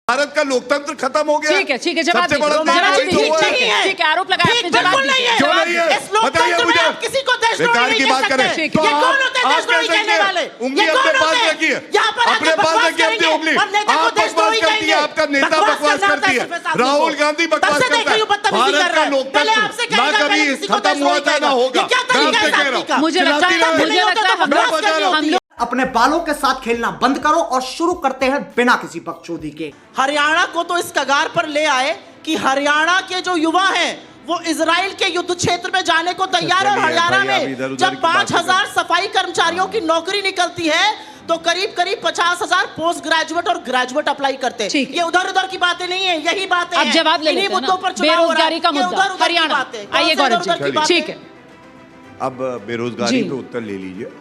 भारत का लोकतंत्र खत्म हो गया। ठीक है जवाब सबसे बड़ा ठीक है, आरोप लगाया आपने, जवाब दीजिए। क्यों नहीं है? बताइए मुझे। किसी को देशद्रोही की बात करें तो ये कौन होते हैं देशद्रोही कहने वाले? उंगली अपने पास रखिए, अपने पास रखिए अपनी उंगली। आप बकवास करती है, आपका नेता बकवास करती है, राहुल गांधी बकवास करता है। भारत का लोकतंत्र ना कभी खत्म हुआ था ना होगा। मुझे लगता है हम लोग अपने बालों के साथ खेलना बंद करो और शुरू करते हैं बिना किसी बकचोदी के। हरियाणा को तो इस कगार पर ले आए कि हरियाणा के जो युवा हैं वो इजराइल के युद्ध क्षेत्र में जाने को तैयार है। और हरियाणा में जब 5000 सफाई कर्मचारियों की नौकरी निकलती है तो करीब 50,000 पोस्ट ग्रेजुएट और ग्रेजुएट अप्लाई करते हैं। ये उधर की बातें नहीं है, यही बातें हैं। अब जवाब ले लेते हैं ना, बेरोजगारी का मुद्दा हरियाणा। आइए गौरव जी, ठीक है। अब बेरोजगारी पे उत्तर ले लीजिए।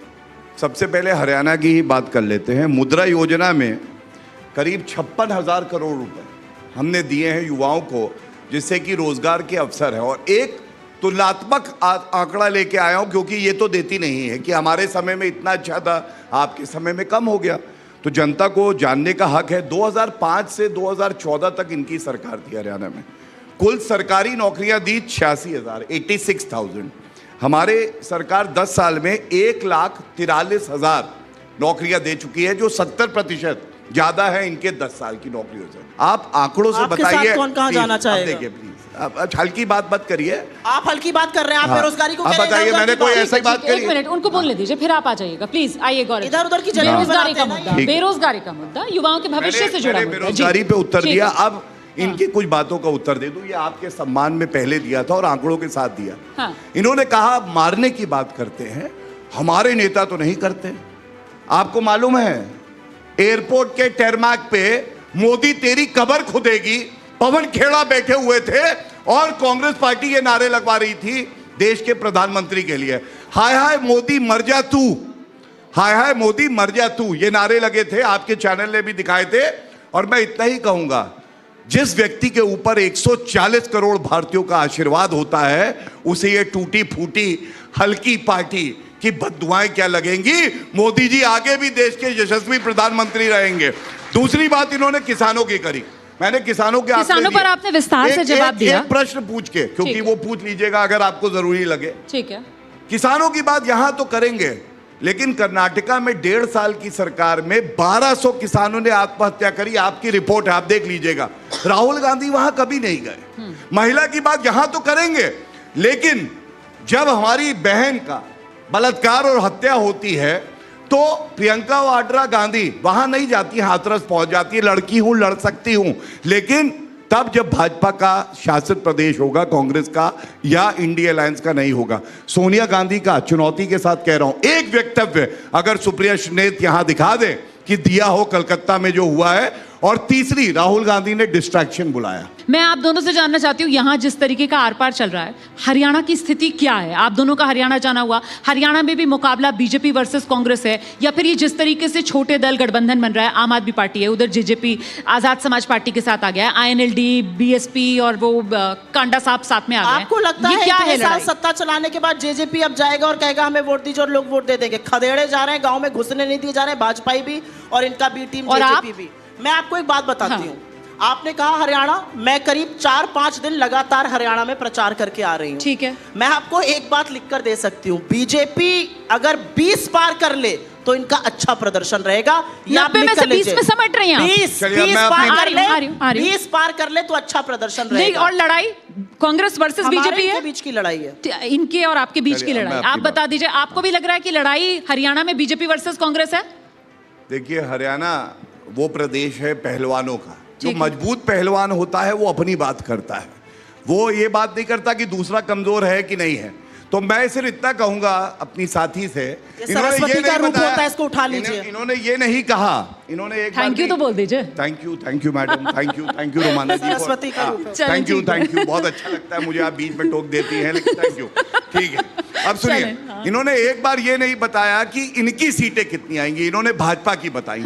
सबसे पहले हरियाणा की ही बात कर लेते हैं। मुद्रा योजना में करीब 56,000 करोड़ रुपए हमने दिए हैं युवाओं को, जिससे कि रोजगार के अवसर है। और एक तुलनात्मक आंकड़ा लेके आया हूं, क्योंकि ये तो देती नहीं है कि हमारे समय में इतना अच्छा था, आपके समय में कम हो गया। तो जनता को जानने का हक है। 2005 से 2014 तक इनकी सरकार थी हरियाणा में। कुल सरकारी नौकरियां दी 86,000, 86,000। हमारे सरकार 10 साल में 1,43,000 नौकरियां दे चुकी है, जो 70% ज्यादा है इनके 10 साल की नौकरियों से। आप आंकड़ों से बताइए कौन कहां जाना चाहेगा? देखिए प्लीज, आप हल्की बात मत करिए। आप हल्की बात कर रहे हैं, आप बेरोजगारी को बताइए। मैंने कोई ऐसी बात करी? एक मिनट उनको बोलने दीजिए, फिर आप आ जाइएगा प्लीज। आइए गौरव, इधर उधर की बेरोजगारी का मुद्दा, बेरोजगारी का मुद्दा युवाओं के भविष्य से जुड़ा। बेरोजगारी पे उत्तर दिया, अब इनकी कुछ बातों का उत्तर दे दूं। ये आपके सम्मान में पहले दिया था और आंकड़ों के साथ दिया। हाँ। इन्होंने कहा मारने की बात करते हैं, हमारे नेता तो नहीं करते। आपको मालूम है एयरपोर्ट के टरमाक पे मोदी तेरी कब्र खुदेगी, पवन खेड़ा बैठे हुए थे और कांग्रेस पार्टी ये नारे लगवा रही थी देश के प्रधानमंत्री के लिए। हाय हाय मोदी मर जा तू, हाय हाय मोदी मर जा तू, ये नारे लगे थे। आपके चैनल ने भी दिखाए थे। और मैं इतना ही कहूंगा, जिस व्यक्ति के ऊपर 140 करोड़ भारतीयों का आशीर्वाद होता है, उसे ये टूटी फूटी हल्की पार्टी की बद्दुआएं क्या लगेंगी। मोदी जी आगे भी देश के यशस्वी प्रधानमंत्री रहेंगे। दूसरी बात इन्होंने किसानों की करी। मैंने किसानों पर आपने विस्तार से जवाब दिया। एक प्रश्न पूछ के, क्योंकि वो पूछ लीजिएगा अगर आपको जरूरी लगे। ठीक है। किसानों की बात यहां तो करेंगे, लेकिन कर्नाटका में 1.5 साल की सरकार में 1200 किसानों ने आत्महत्या करी। आपकी रिपोर्ट है, आप देख लीजिएगा। राहुल गांधी वहां कभी नहीं गए। महिला की बात यहां तो करेंगे, लेकिन जब हमारी बहन का बलात्कार और हत्या होती है तो प्रियंका वाड्रा गांधी वहां नहीं जाती, हाथरस पहुंच जाती है। लड़की हूं, लड़ सकती हूं, लेकिन तब जब भाजपा का शासित प्रदेश होगा, कांग्रेस का या इंडिया अलायंस का नहीं होगा। सोनिया गांधी का चुनौती के साथ कह रहा हूं, एक वक्तव्य अगर सुप्रिया श्रीनेत यहां दिखा दे कि दिया हो कलकत्ता में जो हुआ है। और तीसरी, राहुल गांधी ने डिस्ट्रैक्शन बुलाया। मैं आप दोनों से जानना चाहती हूँ, यहाँ जिस तरीके का आर पार चल रहा है, हरियाणा की स्थिति क्या है? आप दोनों का हरियाणा जाना हुआ, हरियाणा में भी मुकाबला बीजेपी वर्सेस कांग्रेस है, या फिर ये जिस तरीके से छोटे दल गठबंधन बन रहा है, आम आदमी पार्टी है, उधर जेजेपी आजाद समाज पार्टी के साथ आ गया है, आईएनएलडी, बीएसपी और वो कांडा साहब साथ में आ गए। आपको लगता है क्या है साल सत्ता चलाने के बाद जेजेपी अब जाएगा और कहेगा हमें वोट दीजिए और लोग वोट दे देंगे? खदेड़े जा रहे हैं, गाँव में घुसने नहीं दिए जा रहे हैं, भाजपा भी और इनका बी टीम जेजेपी भी। मैं आपको एक बात बताती हूँ। आपने कहा हरियाणा, मैं करीब 4-5 दिन लगातार हरियाणा में प्रचार करके आ रही हूँ। ठीक है। मैं आपको एक बात लिख कर दे सकती हूँ, बीजेपी अगर 20 पार कर ले तो इनका अच्छा प्रदर्शन रहेगा। यहाँ पे मैं से 20 में समेट रही हूँ। 20 पार कर ले तो अच्छा प्रदर्शन रहेगा। और लड़ाई कांग्रेस वर्सेस बीजेपी है, बीच की लड़ाई है, इनके और आपके बीच की लड़ाई। आप बता दीजिए, आपको भी लग रहा है कि लड़ाई हरियाणा में बीजेपी वर्सेस कांग्रेस है? देखिए, हरियाणा वो प्रदेश है पहलवानों का। जो मजबूत पहलवान होता है वो अपनी बात करता है, वो ये बात नहीं करता कि दूसरा कमजोर है कि नहीं है। तो मैं सिर्फ इतना कहूंगा अपनी साथी से, इन्होंने ये नहीं बताया, इसको उठा लीजिए। इन्होंने ये नहीं कहा, इन्होंने एक थैंक यू तो बोल दीजिए। Thank you madam, thank you Romana ji, Saraswati का रूप है। थैंक यू, बहुत अच्छा लगता है मुझे, आप बीच में टोक देती हैं, लेकिन थैंक यू। ठीक है, अब सुनिए, इन्होंने एक बार ये नहीं बताया कि इनकी सीटें कितनी आएंगी, इन्होंने भाजपा की बताई।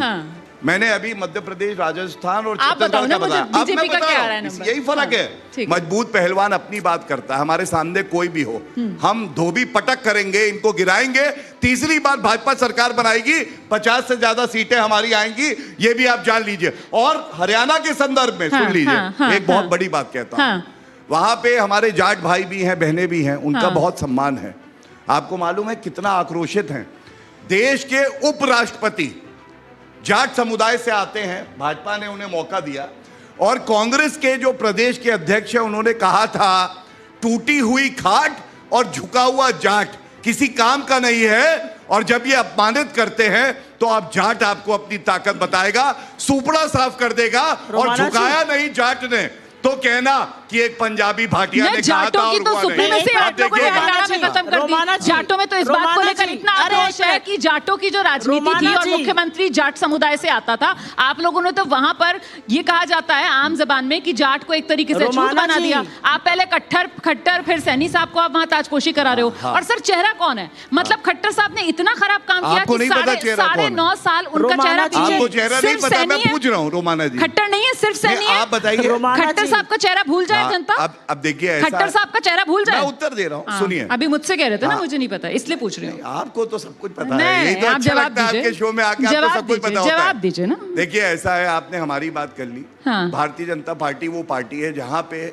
मैंने अभी मध्य प्रदेश, राजस्थान और आप बताओ छत्तीसगढ़ ना का मुझे, बताया। अब मैं बीजेपी का बता क्या रहा आ रहा है हूं, नंबर? यही फर्क हाँ, है। ठीक। मजबूत पहलवान अपनी बात करता है, हमारे सामने कोई भी हो, हम धोबी पटक करेंगे, इनको गिराएंगे। तीसरी बार भाजपा सरकार बनाएगी, 50 से ज्यादा सीटें हमारी आएंगी, ये भी आप जान लीजिए। और हरियाणा के संदर्भ में सुन लीजिए, एक बहुत बड़ी बात कहता हूं। वहां पे हमारे जाट भाई भी हैं, बहनें भी हैं, उनका बहुत सम्मान है। आपको मालूम है कितना आक्रोशित हैं। देश के उपराष्ट्रपति जाट समुदाय से आते हैं, भाजपा ने उन्हें मौका दिया। और कांग्रेस के जो प्रदेश के अध्यक्ष हैं, उन्होंने कहा था टूटी हुई खाट और झुका हुआ जाट किसी काम का नहीं है। और जब ये अपमानित करते हैं तो आप जाट आपको अपनी ताकत बताएगा, सुपड़ा साफ कर देगा। और झुकाया नहीं जाट ने तो कहना कि एक पंजाबी भाटिया ने कहा था जाटों की और तो हुआ सुप्रीमेसी नहीं। आप लोगों ने हरियाणा में खत्म कर रोमाना दी। जी, जाटों में तो इस बात को रोमाना लेकर जी, इतना अरे आक्रोश एक है मिनट। कि जाटों की जो राजनीति थी रोमाना और जी। मुख्यमंत्री जाट समुदाय से आता था, आप लोगों ने तो वहां पर ये कहा जाता है आम जबान में कि जाट को एक तरीके से छूट रोमाना बना जी। दिया। आप पहले खट्टर फिर सैनी साहब को आप वहां ताजपोशी करा रहे हो। और सर चेहरा कौन है? मतलब खट्टर साहब ने इतना खराब काम किया आपको कि नहीं पता चेहरा साढ़े कौन है? 9 साल उनका रोमाना चेहरा जी। पीछे आपको चेहरा नहीं सिर्फ पता, सैनी मैं है। पूछ रहा हूं रोमाना जी। खट्टर नहीं है, सिर्फ सैनी है। आप बताइए। रोमाना खट्टर जी। साहब का चेहरा भूल जाए हाँ, जनता। अब देखिए ऐसा खट्टर साहब का चेहरा भूल जाए। मैं उत्तर दे रहा हूं, हाँ, सुनिए। अभी मुझसे कह रहे थे ना, हाँ। मुझे नहीं पता, इसलिए पूछ रही हूँ। आपको तो सब कुछ पता है, नहीं, यही तो आप अच्छा जवाब लगता है दीजिए। आपके शो में आके, आपको जवाब सब कुछ दीजिए, पता होता है। जवाब दीजिए ना। देखिए ऐसा है, आपने हमारी बात कर ली। हाँ। भारतीय जनता पार्टी वो पार्टी है जहां पे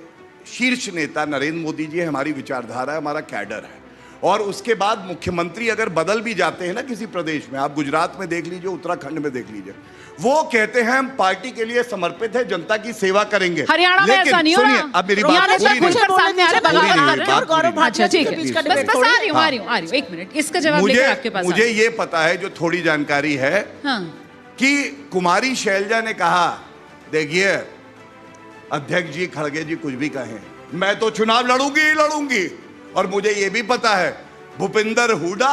शीर्ष नेता नरेंद्र मोदी जी हमारी विचारधारा है, हमारा कैडर है। और उसके बाद मुख्यमंत्री अगर बदल भी जाते हैं ना किसी प्रदेश में, आप गुजरात में देख लीजिए, उत्तराखंड में देख लीजिए, वो कहते हैं हम पार्टी के लिए समर्पित है, जनता की सेवा करेंगे। हरियाणा में ऐसा नहीं हो रहा। सुनिए, अब मेरी बात हरियाणा पूरी से नहीं खुलकर हुई। सामने आ रहे, बगावत कर रहे हैं। और गौरव भाटिया अच्छा, जी ठीक के है। बीच का बस डिबेट बस थोड़ी आ है। रही हूँ, आ रही हूँ, एक मिनट, इसका जवाब लेकर आपके पास मुझे आ रही ये पता है, जो थोड़ी जानकारी है, हाँ। कि कुमारी शैलजा ने कहा, देखिए अध्यक्ष जी खड़गे जी कुछ भी कहें, मैं तो चुनाव लड़ूंगी ही लड़ूंगी। और मुझे ये भी पता है भूपिंदर हुडा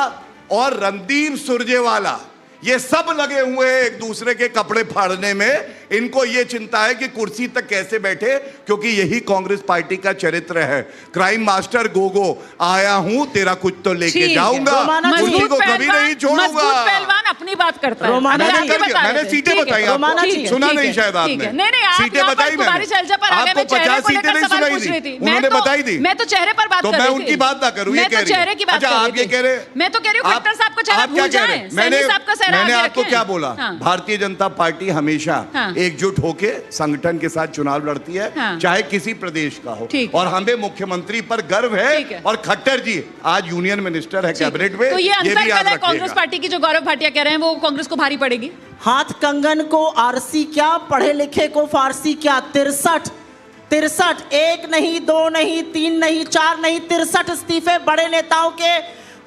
और रणदीप सुरजेवाला ये सब लगे हुए हैं एक दूसरे के कपड़े फाड़ने में। इनको ये चिंता है कि कुर्सी तक कैसे बैठे, क्योंकि यही कांग्रेस पार्टी का चरित्र है। क्राइम मास्टर गोगो, आया हूं तेरा कुछ तो लेके ठीक है। जाऊंगा, रोमाना जी। कुर्सी को कभी नहीं छोड़ूंगा। मजबूत पहलवान अपनी बात करता है। रोमाना अभी जी, आगे बता रहे मैंने थे। सीटें ठीक है, बताई रोमाना आपको, जी, सुना ठीक नहीं है, शायद ठीक है। आपने। नहीं, आप सीटें यहाँ पर बताई कुमारी मैंने। शैलजा पर आ गए, आपको मैं चेहरे 50 को सीटें लेकर नहीं सवाल सुनाई पूछ रही दी, थी। उन्होंने बताई दी। मैं तो चेहरे पर बात तो कर मैं रही थी। उनकी बात ना करूं, ये मैं कह तो रही हैं। चेहरे की बात अच्छा, कर आप रही ये थी। कह रहे हैं। मैं तो कह रही हूँ खट्टर साहब का चेहरा आप क्या भूल कह रहे जाएं, हैं? सैनी साहब का चेहरा मैंने आगे आपको रखें। क्या बोला? हाँ। भारतीय जनता पार्टी हमेशा हाँ। एकजुट होके संगठन के साथ चुनाव लड़ती है, हाँ। चाहे किसी प्रदेश का हो। ठीक है। और हमें मुख्यमंत्री पर गर्व है। ठीक है। और खट्टर जी आज यूनियन मिनिस्टर है कैबिनेट में, तो ये अंतर भी कर याद है कांग्रेस रखिएगा। पार्टी की, जो गौरव भाटिया कह रहे हैं वो कांग्रेस को भारी पड़ेगी। हाथ कंगन को आरसी क्या, पढ़े लिखे को फारसी क्या। 63 एक नहीं, दो नहीं, 3 नहीं, 4 नहीं, 63 इस्तीफे बड़े नेताओं के,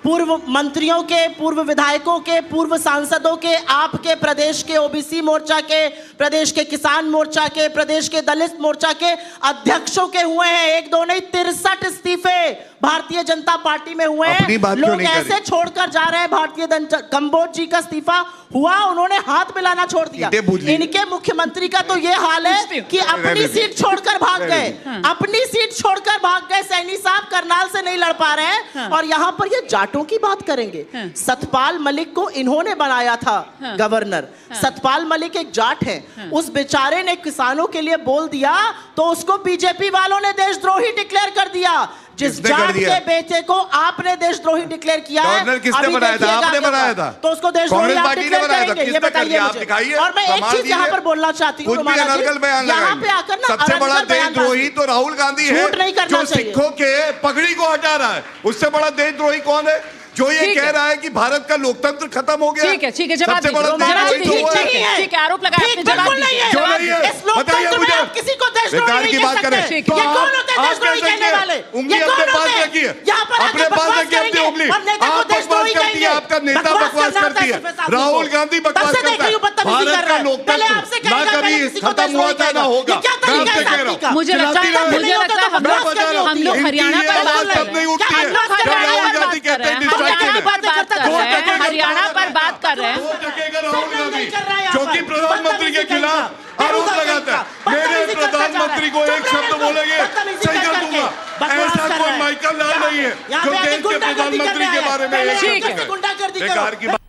पूर्व मंत्रियों के, पूर्व विधायकों के, पूर्व सांसदों के, आपके प्रदेश के ओबीसी मोर्चा के, प्रदेश के किसान मोर्चा के, प्रदेश के दलित मोर्चा के अध्यक्षों के हुए हैं। 1 2 नहीं, 63 इस्तीफे भारतीय जनता पार्टी में हुए अपनी हैं। बात क्यों लोग नहीं ऐसे करी? छोड़कर जा रहे हैं। भारतीय कंबोज जी का इस्तीफा हुआ, उन्होंने हाथ मिलाना छोड़ दिया। सीटें पूछ ली। इनके मुख्यमंत्री का तो ये हाल है कि अपनी सीट छोड़कर भाग गए, अपनी सीट छोड़कर भाग गए। सैनी साहब करनाल से नहीं लड़ पा रहे हैं। और यहाँ पर ये जाटों की बात करेंगे। सतपाल मलिक को इन्होंने बनाया था गवर्नर। सतपाल मलिक एक जाट है, उस बेचारे ने किसानों के लिए बोल दिया तो उसको बीजेपी वालों ने देशद्रोही डिक्लेयर कर दिया। जिस किसने कर जाट दिया? के बेटे को आपने देशद्रोही डिक्लेयर किया है, गवर्नर किसने अभी बनाया था? देखिएगा आपने आगे बनाया होगा। था? तो उसको देशद्रोही कांग्रेस आप पार्टी ने डिक्लेयर बनाया था। करेंगे, ये किसने कर बताइए दिया? आप मुझे। दिखाइए, और मैं एक प्रमाण चीज यहाँ दीजिए। पर बोलना चाहती हूँ कुछ भी रोमाना जी, अनर्गल बयान यहाँ पे लगाइए। आकर ना सबसे बड़ा अनर्गल बयान देशद्रोही तो राहुल गांधी है, झूठ नहीं करना जो चाहिए। सिखों के पगड़ी को हटा रहा है। उससे बड़ा देशद्रोही कौन है? जो ये ठीक कह है। रहा है कि भारत का लोकतंत्र खत्म हो गया। ठीक है, ठीक है, जवाब सबसे दीजिए। बड़ा रोमाना जी, देशद्रोही तो वो ठीक है। है, ठीक है, आरोप लगाया आपने, जवाब बिल्कुल नहीं दीजिए। है। क्यों नहीं है? इस लोकतंत्र बताइए में मुझे। आप किसी को देशद्रोही बेकार नहीं की कह बात सकते। करें। ये तो कौन आप- होते हैं आप देशद्रोही कैसे कहने किए? वाले? उंगली ये अपने कौन पास होते हैं? रखिए। यहाँ पर अपने आके पास बकवास रखिए अपनी करेंगे उंगली। और नेता को आप बकवास देशद्रोही करती है, कहेंगे। आपका नेता बकवास करना करती होता है। सिर्फ साहब राहुल को। गांधी तब बकवास से देख करता रही है। हूँ बदतमीजी भारत कर का रहा है। पहले लोकतंत्र आपसे ना कहेगा, कभी पहले किसी को खत्म हुआ था ना होगा। ये क्या मैं तरीका आपसे है कह रहा आपका? हूँ। मुझे लगता चिल्लाती है रहो। मुझे लगता है हम मैं लोग बता रहा हूँ। हम लोग इनकी हरियाणा ये पर बात आवाज कर तब रहे नहीं हैं। उठती है क्या जब हरियाणा राहुल पर गांधी बात कहते हैं कर डिस्ट्रैक्शन है। पर बात कर रहे हैं, हरियाणा पर बात कर रहे हैं। दो जगह राहुल गांधी कर रहा है यहाँ जो कि पर। प्रधानमंत्री के बदतमीजी खिलाफ करता है। आरोप लगाता है। मेरे बदतमीजी करता जा रहा है। प्रधानमंत्री को एक शब्द बोलेंगे बदतमीजी सही कर करके दूंगा। बकवास ऐसा कर कोई रहा है। माइकल लाल नहीं है यहाँ जो पे आके देश के गुंडागर्दी प्रधानमंत्री करने के आया है। बारे में पहले एक ठीक शब्द है। कैसे गुंडागर्दी करो। बेकार की बात।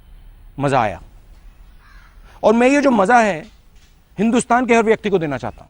मजा आया। और मैं ये जो मज़ा है हिंदुस्तान के हर व्यक्ति को देना चाहता हूँ।